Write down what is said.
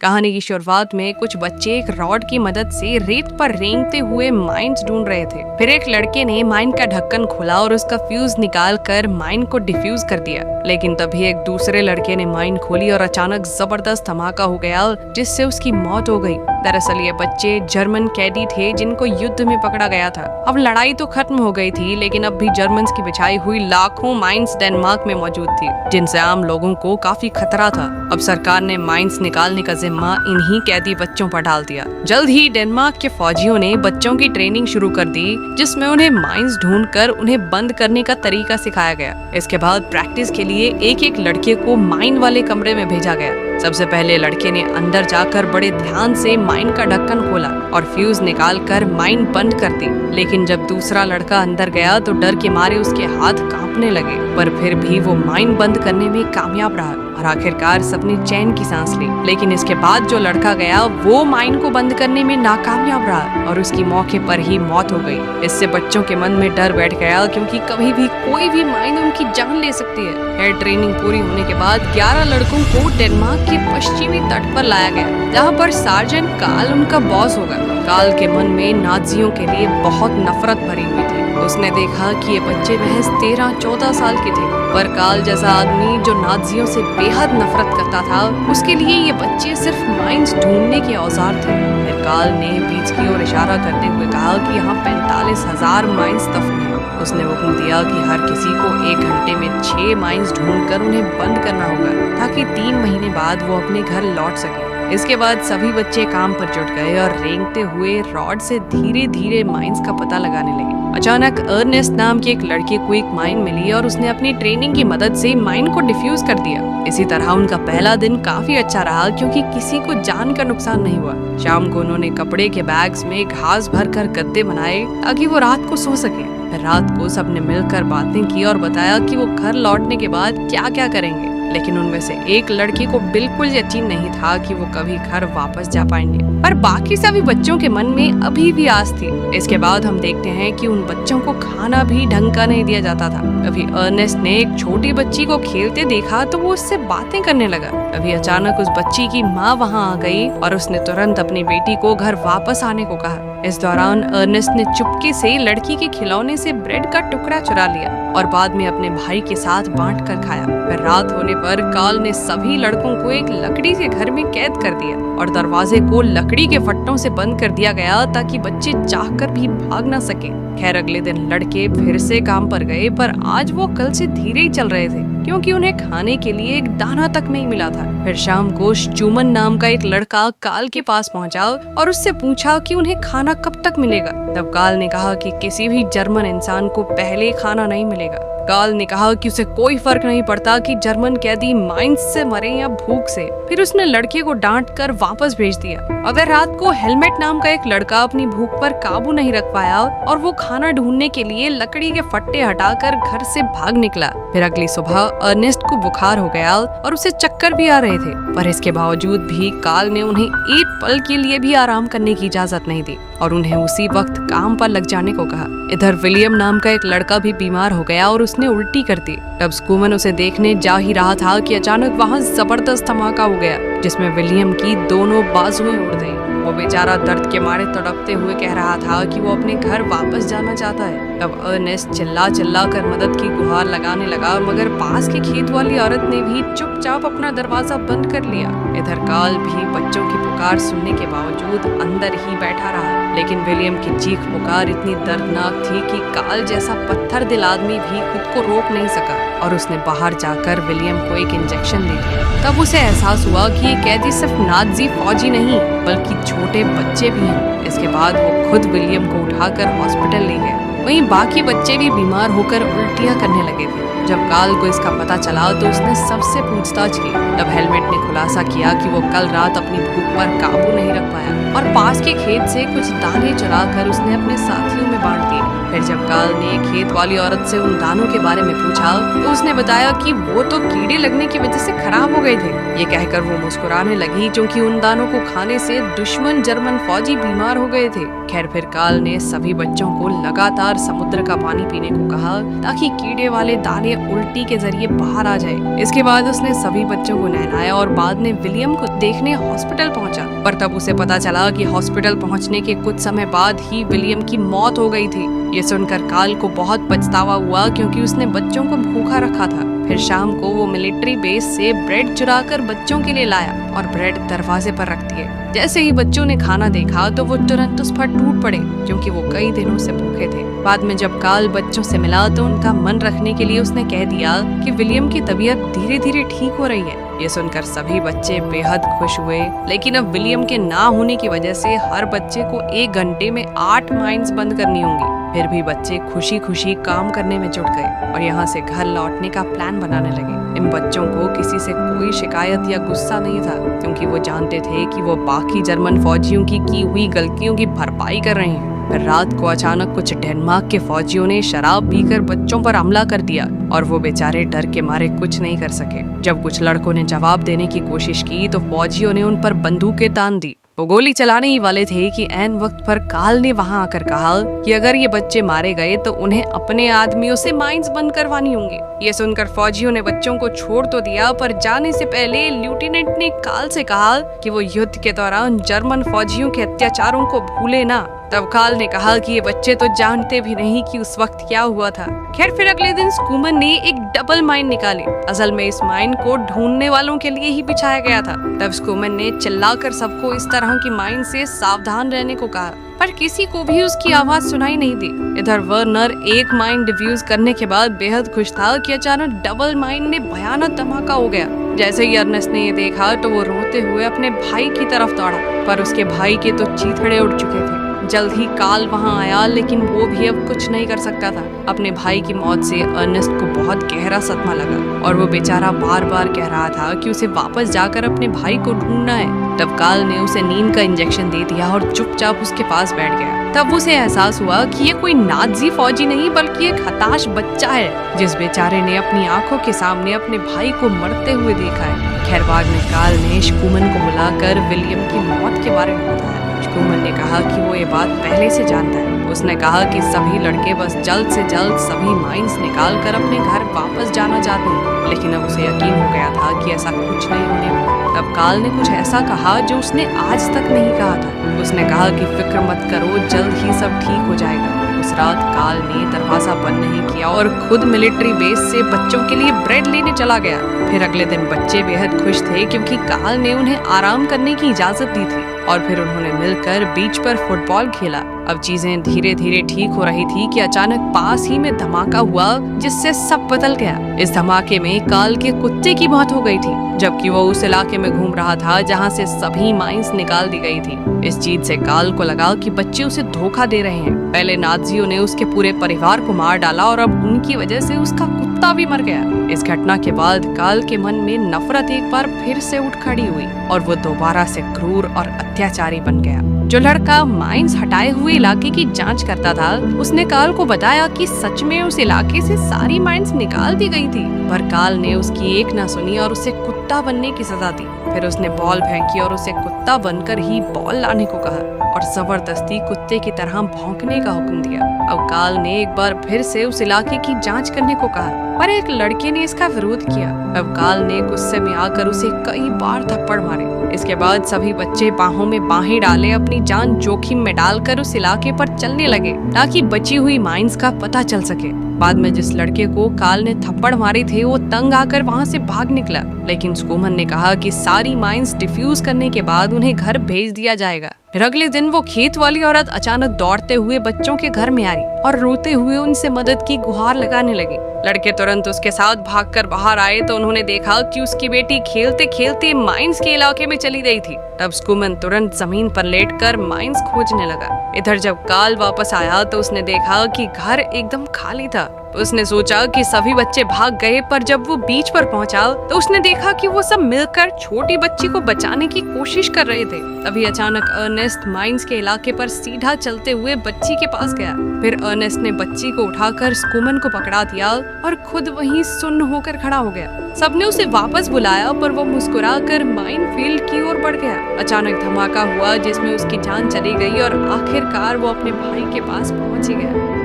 कहानी की शुरुआत में कुछ बच्चे एक रॉड की मदद से रेत पर रेंगते हुए माइंस ढूंढ रहे थे। फिर एक लड़के ने माइन का ढक्कन खोला और उसका फ्यूज निकाल कर माइन को डिफ्यूज कर दिया। लेकिन तभी एक दूसरे लड़के ने माइन खोली और अचानक जबरदस्त धमाका हो गया जिससे उसकी मौत हो गई। दरअसल ये बच्चे जर्मन कैदी थे जिनको युद्ध में पकड़ा गया था। अब लड़ाई तो खत्म हो गई थी, लेकिन अब भी जर्मन्स की बिछाई हुई लाखों माइंस डेनमार्क में मौजूद थी, जिनसे आम लोगों को काफी खतरा था। अब सरकार ने माइंस निकालने का जिम्मा इन्हीं कैदी बच्चों पर डाल दिया। जल्द ही डेनमार्क के फौजियों ने बच्चों की ट्रेनिंग शुरू कर दी, जिसमें उन्हें माइंस ढूंढकर उन्हें बंद करने का तरीका सिखाया गया। इसके बाद प्रैक्टिस के लिए एक एक लड़के को माइन वाले कमरे में भेजा गया। सबसे पहले लड़के ने अंदर जाकर बड़े ध्यान से माइन का ढक्कन खोला और फ्यूज निकालकर माइन बंद कर दी। लेकिन जब दूसरा लड़का अंदर गया तो डर के मारे उसके हाथ कांपने लगे, पर फिर भी वो माइन बंद करने में कामयाब रहा और आखिरकार सबने चैन की सांस ली। लेकिन इसके बाद जो लड़का गया वो माइन को बंद करने में नाकामयाब रहा और उसकी मौके पर ही मौत हो गई। इससे बच्चों के मन में डर बैठ गया, क्योंकि कभी भी कोई भी माइन उनकी जान ले सकती है। एयर ट्रेनिंग पूरी होने के बाद 11 लड़कों को डेनमार्क के पश्चिमी तट पर लाया गया, जहाँ पर सार्जेंट कार्ल उनका बॉस होगा। कार्ल के मन में नाजियों के लिए बहुत नफरत भरी हुई थी। उसने देखा कि ये बच्चे महज 13-14 साल के थे, पर कार्ल जैसा आदमी जो नाजियों से बेहद नफरत करता था, उसके लिए ये बच्चे सिर्फ माइंस ढूंढने के औजार थे। फिर कार्ल ने बीच की ओर इशारा करते हुए कहा कि यहाँ 45,000 माइंस दफन हैं। उसने हुक्म दिया कि हर किसी को 1 घंटे में 6 माइंस ढूंढकर उन्हें बंद करना होगा, ताकि 3 महीने बाद वो अपने घर लौट सके। इसके बाद सभी बच्चे काम पर जुट गए और रेंगते हुए रॉड से धीरे धीरे माइंस का पता लगाने लगे। अचानक अर्नेस्ट नाम की एक लड़के को एक माइन मिली और उसने अपनी ट्रेनिंग की मदद से माइन को डिफ्यूज कर दिया। इसी तरह उनका पहला दिन काफी अच्छा रहा, क्योंकि किसी को जान का नुकसान नहीं हुआ। शाम को उन्होंने कपड़े के बैग्स में घास भरकर गद्दे बनाए ताकि वो रात को सो सके। फिर रात को सबने मिलकर बातें की और बताया कि वो घर लौटने के बाद क्या क्या करेंगे। लेकिन उनमें से एक लड़के को बिल्कुल यकीन नहीं था कि वो कभी घर वापस जा पाएंगे, पर बाकी सभी बच्चों के मन में अभी भी आस थी। इसके बाद हम देखते हैं कि उन बच्चों को खाना भी ढंग का नहीं दिया जाता था। अभी अर्नेस्ट ने एक छोटी बच्ची को खेलते देखा तो वो उससे बातें करने लगा। अभी अचानक उस बच्ची की माँ वहाँ आ गई और उसने तुरंत अपनी बेटी को घर वापस आने को कहा। इस दौरान अर्नेस्ट ने चुपके से लड़की के खिलौने से ब्रेड का टुकड़ा चुरा लिया और बाद में अपने भाई के साथ बांट कर खाया। फिर रात होने पर कार्ल ने सभी लड़कों को एक लकड़ी के घर में कैद कर दिया और दरवाजे को लकड़ी के फट्टों से बंद कर दिया गया, ताकि बच्चे चाहकर भी भाग न सके। खैर अगले दिन लड़के फिर से काम पर गए, पर आज वो कल से धीरे ही चल रहे थे, क्योंकि उन्हें खाने के लिए एक दाना तक नहीं मिला था। फिर शाम को स्चूमन नाम का एक लड़का कार्ल के पास पहुंचा और उससे पूछा कि उन्हें खाना कब तक मिलेगा। तब कार्ल ने कहा कि किसी भी जर्मन इंसान को पहले खाना नहीं मिलेगा। कार्ल ने कहा कि उसे कोई फर्क नहीं पड़ता कि जर्मन कैदी माइंस से मरे या भूख से। फिर उसने लड़के को डांट कर वापस भेज दिया। अगर रात को हेलमेट नाम का एक लड़का अपनी भूख पर काबू नहीं रख पाया और वो खाना ढूंढने के लिए लकड़ी के फट्टे हटाकर घर से भाग निकला। फिर अगली सुबह अर्नेस्ट को बुखार हो गया और उसे चक्कर भी आ रहे थे, पर इसके बावजूद भी कार्ल ने उन्हें एक पल के लिए भी आराम करने की इजाजत नहीं दी और उन्हें उसी वक्त काम पर लग जाने को कहा। इधर विलियम नाम का एक लड़का भी बीमार हो गया और उसने उल्टी कर दी। तब स्कूमन उसे देखने जा ही रहा था कि अचानक वहाँ जबरदस्त धमाका हो गया, जिसमें विलियम की दोनों बाजुएं उड़ गईं। वो बेचारा दर्द के मारे तड़पते हुए कह रहा था कि वो अपने घर वापस जाना चाहता है। तब अर्नेस्ट चिल्ला चिल्ला कर मदद की गुहार लगाने लगा, मगर पास के खेत वाली औरत ने भी चुपचाप अपना दरवाजा बंद कर लिया। इधर कार्ल भी बच्चों की पुकार सुनने के बावजूद अंदर ही बैठा रहा, लेकिन विलियम की चीख पुकार इतनी दर्दनाक थी कि कार्ल जैसा पत्थर दिल आदमी भी खुद को रोक नहीं सका और उसने बाहर जाकर विलियम को एक इंजेक्शन दे दिया। तब उसे एहसास हुआ कि ये कैदी सिर्फ नाजी फौजी नहीं, बल्कि छोटे बच्चे भी हैं। इसके बाद वो खुद विलियम को उठाकर हॉस्पिटल ले गया। वहीं बाकी बच्चे भी बीमार होकर उल्टियां करने लगे थे। जब कार्ल को इसका पता चला तो उसने सबसे पूछताछ की। तब हेलमेट ने खुलासा किया कि वो कल रात अपनी भूख पर काबू नहीं रख पाया और पास के खेत से कुछ दाने चुरा कर उसने अपने साथियों में बांट दिए। फिर जब काल ने खेत वाली औरत से उन दानों के बारे में पूछा तो उसने बताया कि वो तो कीड़े लगने की वजह से खराब हो गए थे। ये कहकर वो मुस्कुराने लगी क्योंकि उन दानों को खाने से दुश्मन जर्मन फौजी बीमार हो गए थे। खैर फिर काल ने सभी बच्चों को लगातार समुद्र का पानी पीने को कहा ताकि कीड़े वाले दाने उल्टी के जरिए बाहर आ जाए। इसके बाद उसने सभी बच्चों को नहलाया और बाद में विलियम को देखने हॉस्पिटल पहुंचा, पर तब उसे पता चला कि हॉस्पिटल पहुंचने के कुछ समय बाद ही विलियम की मौत हो गई थी। ये सुनकर काल को बहुत पछतावा हुआ क्योंकि उसने बच्चों को भूखा रखा था। फिर शाम को वो मिलिट्री बेस से ब्रेड चुराकर बच्चों के लिए लाया और ब्रेड दरवाजे पर रख दिए। जैसे ही बच्चों ने खाना देखा तो वो तुरंत उस पर टूट पड़े क्योंकि वो कई दिनों से भूखे थे। बाद में जब काल बच्चों से मिला तो उनका मन रखने के लिए उसने कह दिया कि विलियम की तबीयत धीरे धीरे ठीक हो रही है। ये सुनकर सभी बच्चे बेहद खुश हुए, लेकिन अब विलियम के ना होने की वजह से हर बच्चे को 1 घंटे में 8 माइंस बंद करनी होंगी। फिर भी बच्चे खुशी खुशी काम करने में जुट गए और यहाँ से घर लौटने का प्लान बनाने लगे। इन बच्चों को किसी से कोई शिकायत या गुस्सा नहीं था क्योंकि वो जानते थे कि वो बाकी जर्मन फौजियों की हुई गलतियों की भरपाई कर रहे हैं। फिर रात को अचानक कुछ डेनमार्क के फौजियों ने शराब पीकर बच्चों पर हमला कर दिया और वो बेचारे डर के मारे कुछ नहीं कर सके। जब कुछ लड़कों ने जवाब देने की कोशिश की तो फौजियों ने उन पर बंदूकें तान दी। वो गोली चलाने ही वाले थे कि ऐन वक्त पर काल ने वहां आकर कहा कि अगर ये बच्चे मारे गए तो उन्हें अपने आदमियों से माइंस बंद करवानी होंगी। ये सुनकर फौजियों ने बच्चों को छोड़ तो दिया, पर जाने से पहले लेफ्टिनेंट ने काल से कहा कि वो युद्ध के दौरान जर्मन फौजियों के अत्याचारों को भूले ना। तब काल ने कहा कि ये बच्चे तो जानते भी नहीं कि उस वक्त क्या हुआ था। खैर फिर अगले दिन स्कूमन ने एक डबल माइन निकाली। असल में इस माइन को ढूंढने वालों के लिए ही बिछाया गया था। तब स्कूमन ने चिल्लाकर सबको इस तरह की माइन से सावधान रहने को कहा, पर किसी को भी उसकी आवाज सुनाई नहीं दी। इधर वर्नर एक माइन डिफ्यूज करने के बाद बेहद खुश था कि अचानक डबल माइन में भयानक धमाका हो गया। जैसे ही अर्नेस्ट ने ये देखा तो वो रोते हुए अपने भाई की तरफ दौड़ा, पर उसके भाई के तो चीथड़े उड़ चुके थे। जल्द ही काल वहां आया, लेकिन वो भी अब कुछ नहीं कर सकता था। अपने भाई की मौत से अर्नेस्ट को बहुत गहरा सदमा लगा और वो बेचारा बार बार कह रहा था कि उसे वापस जाकर अपने भाई को ढूंढना है। तब काल ने उसे नींद का इंजेक्शन दे दिया और चुपचाप उसके पास बैठ गया। तब उसे एहसास हुआ कि ये कोई नाजी फौजी नहीं बल्कि एक हताश बच्चा है जिस बेचारे ने अपनी आंखों के सामने अपने भाई को मरते हुए देखा है। खैर बाद में काल ने स्कूमन को बुलाकर विलियम की मौत के बारे में बताया। स्कूमन ने कहा कि वो ये बात पहले से जानता है। उसने कहा कि सभी लड़के बस जल्द से जल्द सभी माइंस निकाल कर अपने घर वापस जाना चाहते हैं, लेकिन अब उसे यकीन हो गया था कि ऐसा कुछ नहीं होने वाला। तब काल ने कुछ ऐसा कहा जो उसने आज तक नहीं कहा था। उसने कहा कि फिक्र मत करो, जल्द ही सब ठीक हो जाएगा। उस रात काल ने दरवाजा बंद नहीं किया और खुद मिलिट्री बेस से बच्चों के लिए ब्रेड लेने चला गया। फिर अगले दिन बच्चे बेहद खुश थे क्योंकि काल ने उन्हें आराम करने की इजाजत दी थी और फिर उन्होंने मिलकर बीच पर फुटबॉल खेला। अब चीजें धीरे धीरे ठीक हो रही थी कि अचानक पास ही में धमाका हुआ जिससे सब बदल गया। इस धमाके में काल के कुत्ते की मौत हो गई थी, जबकि वो उस इलाके में घूम रहा था जहां से सभी माइंस निकाल दी गई थी। इस चीज से काल को लगा कि बच्चे उसे धोखा दे रहे हैं। पहले नाजियों ने उसके पूरे परिवार को मार डाला और अब उनकी वजह से उसका कुत्ता भी मर गया। इस घटना के बाद काल के मन में नफरत एक बार फिर से उठ खड़ी हुई और वो दोबारा से क्रूर और अत्याचारी बन गया। जो लड़का माइंस हटाए हुए इलाके की जांच करता था, उसने काल को बताया कि सच में उस इलाके से सारी माइंस निकाल दी गई थी, पर काल ने उसकी एक ना सुनी और उसे कुत्ता बनने की सजा दी। फिर उसने बॉल फेंकी और उसे कुत्ता बनकर ही बॉल लाने को कहा और जबरदस्ती कुत्ते की तरह भौंकने का हुक्म दिया। अब काल ने एक बार फिर से उस इलाके की जांच करने को कहा, पर एक लड़के ने इसका विरोध किया। अब काल ने गुस्से में आकर उसे कई बार थप्पड़ मारे। इसके बाद सभी बच्चे बाहों में बाहें डाले अपनी जान जोखिम में डालकर उस इलाके पर चलने लगे ताकि बची हुई माइंस का पता चल सके। बाद में जिस लड़के को काल ने थप्पड़ मारे थे वो तंग आकर वहां से भाग निकला, लेकिन स्कूमन ने कहा कि सारी माइंस डिफ्यूज करने के बाद उन्हें घर भेज दिया जाएगा। फिर अगले दिन वो खेत वाली औरत अचानक दौड़ते हुए बच्चों के घर में आई और रोते हुए उनसे मदद की गुहार लगाने लगी। लड़के तुरंत उसके साथ भागकर बाहर आए तो उन्होंने देखा कि उसकी बेटी खेलते खेलते माइंस के इलाके में चली गई थी। तब स्कूमन तुरंत जमीन पर लेटकर माइंस खोजने लगा। इधर जब काल वापस आया तो उसने देखा कि घर एकदम खाली था। उसने सोचा कि सभी बच्चे भाग गए, पर जब वो बीच पर पहुंचा तो उसने देखा कि वो सब मिलकर छोटी बच्ची को बचाने की कोशिश कर रहे थे। तभी अचानक अर्नेस्ट माइंस के इलाके पर सीधा चलते हुए बच्ची के पास गया। फिर अर्नेस्ट ने बच्ची को उठाकर स्कूमन को पकड़ा दिया और खुद वहीं सुन्न होकर खड़ा हो गया। सबने उसे वापस बुलाया, पर वो मुस्कुराकर माइनफील्ड की ओर बढ़ गया। अचानक धमाका हुआ जिसमें उसकी जान चली गई और आखिरकार वो अपने भाई के पास पहुंच ही गया।